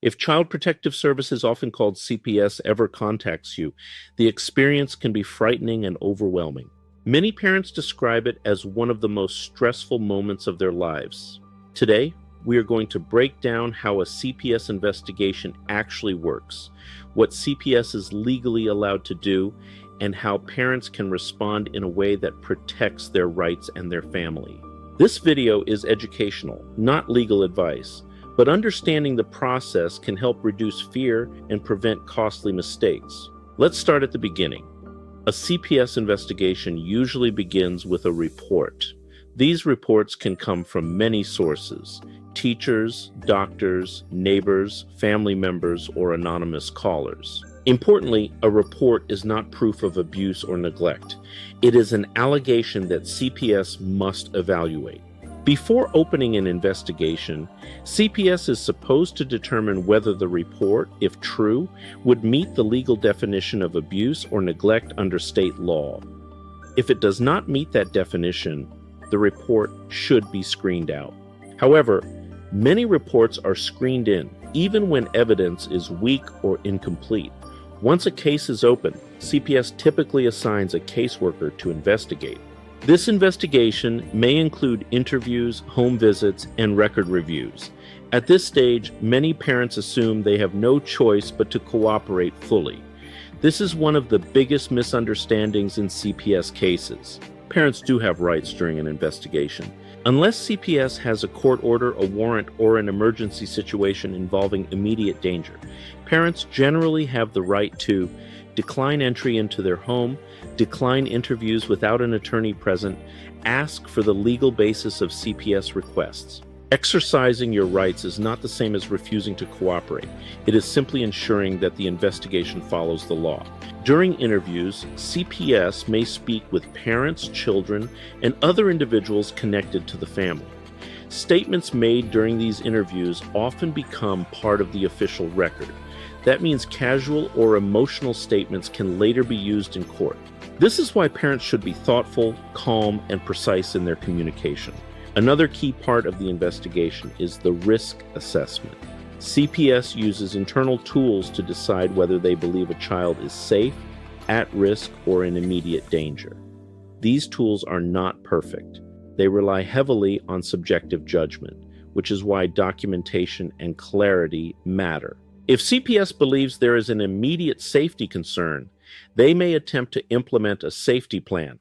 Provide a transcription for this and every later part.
If Child Protective Services, often called CPS, ever contacts you, the experience can be frightening and overwhelming. Many parents describe it as one of the most stressful moments of their lives. Today, we are going to break down how a CPS investigation actually works, what CPS is legally allowed to do, and how parents can respond in a way that protects their rights and their family. This video is educational, not legal advice, but understanding the process can help reduce fear and prevent costly mistakes. Let's start at the beginning. A CPS investigation usually begins with a report. These reports can come from many sources: teachers, doctors, neighbors, family members, or anonymous callers. Importantly, a report is not proof of abuse or neglect. It is an allegation that CPS must evaluate. Before opening an investigation, CPS is supposed to determine whether the report, if true, would meet the legal definition of abuse or neglect under state law. If it does not meet that definition, the report should be screened out. However, many reports are screened in, even when evidence is weak or incomplete. Once a case is open, CPS typically assigns a caseworker to investigate. This investigation may include interviews, home visits, and record reviews. At this stage, many parents assume they have no choice but to cooperate fully. This is one of the biggest misunderstandings in CPS cases. Parents do have rights during an investigation. Unless CPS has a court order, a warrant, or an emergency situation involving immediate danger, parents generally have the right to decline entry into their home, decline interviews without an attorney present, ask for the legal basis of CPS requests. Exercising your rights is not the same as refusing to cooperate. It is simply ensuring that the investigation follows the law. During interviews, CPS may speak with parents, children, and other individuals connected to the family. Statements made during these interviews often become part of the official record. That means casual or emotional statements can later be used in court. This is why parents should be thoughtful, calm, and precise in their communication. Another key part of the investigation is the risk assessment. CPS uses internal tools to decide whether they believe a child is safe, at risk, or in immediate danger. These tools are not perfect. They rely heavily on subjective judgment, which is why documentation and clarity matter. If CPS believes there is an immediate safety concern, they may attempt to implement a safety plan.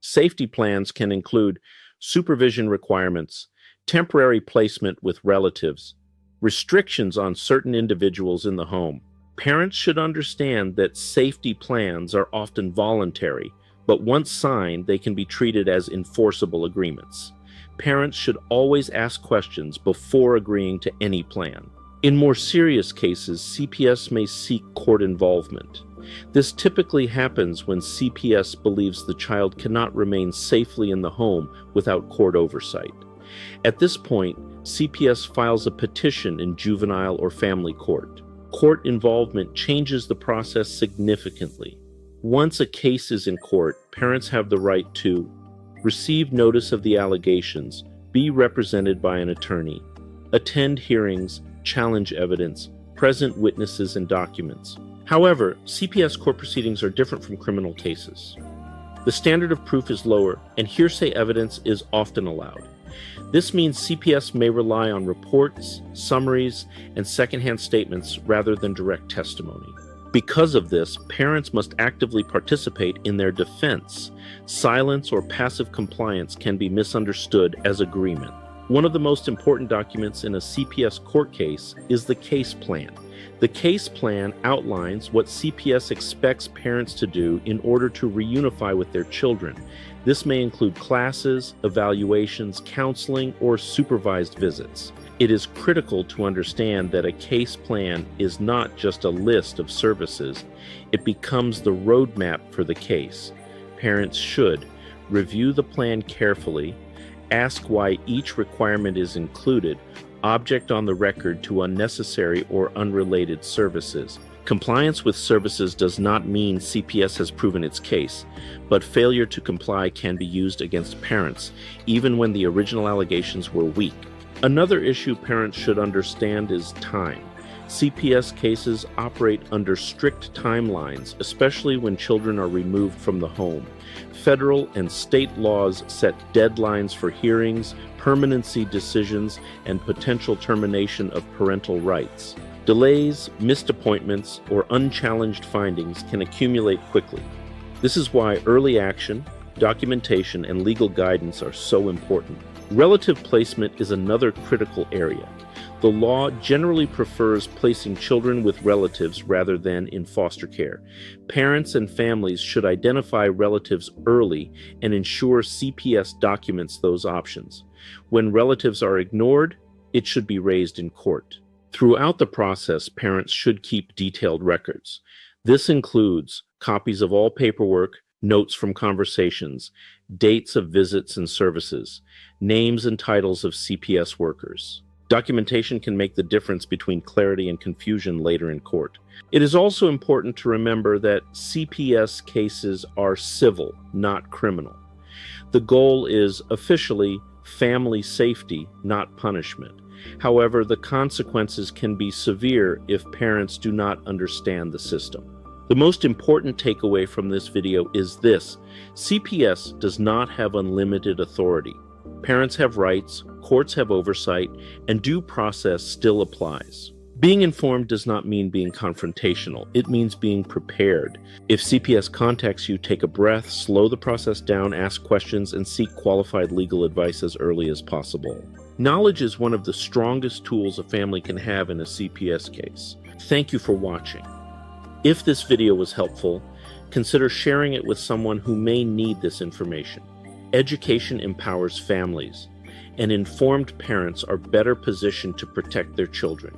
Safety plans can include supervision requirements, temporary placement with relatives, restrictions on certain individuals in the home. Parents should understand that safety plans are often voluntary, but once signed, they can be treated as enforceable agreements. Parents should always ask questions before agreeing to any plan. In more serious cases, CPS may seek court involvement. This typically happens when CPS believes the child cannot remain safely in the home without court oversight. At this point, CPS files a petition in juvenile or family court. Court involvement changes the process significantly. Once a case is in court, parents have the right to receive notice of the allegations, be represented by an attorney, attend hearings, challenge evidence, present witnesses and documents. However, CPS court proceedings are different from criminal cases. The standard of proof is lower, and hearsay evidence is often allowed. This means CPS may rely on reports, summaries, and secondhand statements rather than direct testimony. Because of this, parents must actively participate in their defense. Silence or passive compliance can be misunderstood as agreement. One of the most important documents in a CPS court case is the case plan. The case plan outlines what CPS expects parents to do in order to reunify with their children. This may include classes, evaluations, counseling, or supervised visits. It is critical to understand that a case plan is not just a list of services. It becomes the roadmap for the case. Parents should review the plan carefully, ask why each requirement is included, object on the record to unnecessary or unrelated services. Compliance with services does not mean CPS has proven its case, but failure to comply can be used against parents, even when the original allegations were weak. Another issue parents should understand is time. CPS cases operate under strict timelines, especially when children are removed from the home. Federal and state laws set deadlines for hearings, permanency decisions, and potential termination of parental rights. Delays, missed appointments, or unchallenged findings can accumulate quickly. This is why early action, documentation, and legal guidance are so important. Relative placement is another critical area. The law generally prefers placing children with relatives rather than in foster care. Parents and families should identify relatives early and ensure CPS documents those options. When relatives are ignored, it should be raised in court. Throughout the process, parents should keep detailed records. This includes copies of all paperwork, notes from conversations, dates of visits and services, names and titles of CPS workers. Documentation can make the difference between clarity and confusion later in court. It is also important to remember that CPS cases are civil, not criminal. The goal is officially family safety, not punishment. However, the consequences can be severe if parents do not understand the system. The most important takeaway from this video is this: CPS does not have unlimited authority. Parents have rights, courts have oversight, and due process still applies. Being informed does not mean being confrontational. It means being prepared. If CPS contacts you, take a breath, slow the process down, ask questions, and seek qualified legal advice as early as possible. Knowledge is one of the strongest tools a family can have in a CPS case. Thank you for watching. If this video was helpful, consider sharing it with someone who may need this information. Education empowers families, and informed parents are better positioned to protect their children.